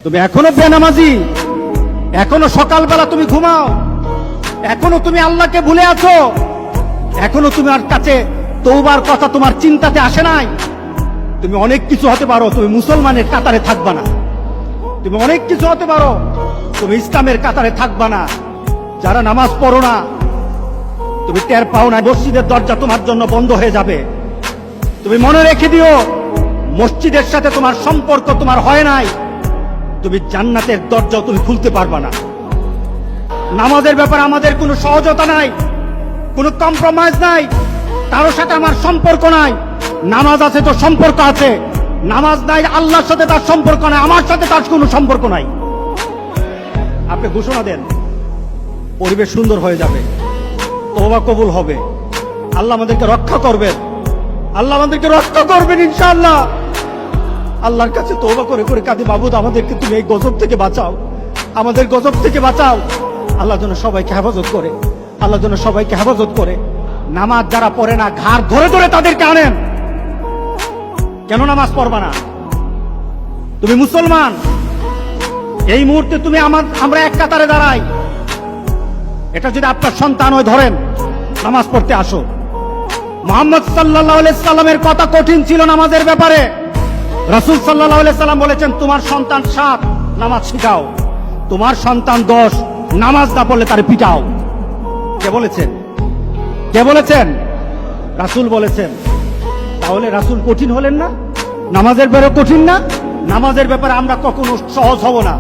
তুমি এখনো বেনামাজি, এখনো সকালবেলা তুমি ঘুমাও, এখনো তুমি আল্লাহকে ভুলে আছো, এখনো তোমার কাছে তওবার কথা তোমার চিন্তাতে আসে নাই। তুমি অনেক কিছু হতে পারো, তুমি মুসলমানের কাতারে থাকবা না। তুমি অনেক কিছু হতে পারো, তুমি ইসলামের কাতারে থাকবা না। যারা নামাজ পড়ো না, তুমি টের পাও না, মসজিদের দরজা তোমার জন্য বন্ধ হয়ে যাবে। তুমি মনে রেখে দিও, মসজিদের সাথে তোমার সম্পর্ক তোমার হয় নাই, তুমি জান্নাতের দরজাও তুমি খুলতে পারবা না। নামাজের ব্যাপারে আমাদের কোনো সহজতা নাই, কোনো কম্প্রোমাইজ নাই, কারোর সাথে আমার সম্পর্ক নাই। নামাজ আছে তো সম্পর্ক আছে, নামাজ নাই আল্লাহর সাথে তার সম্পর্ক নাই, আমার সাথে তার কোনো সম্পর্ক নাই। আপনি ঘোষণা দেন, পরিবেশ সুন্দর হয়ে যাবে, তওবা কবুল হবে, আল্লাহ আমাদেরকে রক্ষা করবেন, আল্লাহ আমাদেরকে রক্ষা করবেন ইনশাআল্লাহ। আল্লাহর কাছে তওবা করে করে কাঁদি, মাবুদ আমাদেরকে তুমি এই গজব থেকে বাঁচাও, আমাদের গজব থেকে বাঁচাও। আল্লাহ যেন সবাইকে হেফাজত করে, আল্লাহ যেন সবাইকে হেফাজত করে। নামাজ যারা পড়ে না, ঘাড় ধরে ধরে তাদেরকে আনেন। কেন নামাজ পড়বা না? তুমি মুসলমান, এই মুহূর্তে তুমি আমরা এক কাতারে দাঁড়াই। এটা যদি আপনার সন্তান হয়, ধরেন নামাজ পড়তে আসো। মুহাম্মদ সাল্লাল্লাহু আলাইহি সাল্লামের কথা কঠিন ছিল নামাজের ব্যাপারে। রাসূল সাল্লাল্লাহু আলাইহি সাল্লাম বলেছেন, তোমার সন্তান 7 নামাজ শিখাও, তোমার সন্তান 10 নামাজ না পড়লে তারে পিটাও। কে বলেছেন? কে বলেছেন? রাসূল বলেছেন। তাহলে রাসূল কঠিন হলেন না? নামাজের ব্যাপারে কঠিন না? নামাজের ব্যাপারে আমরা কখনো সহজ হব না।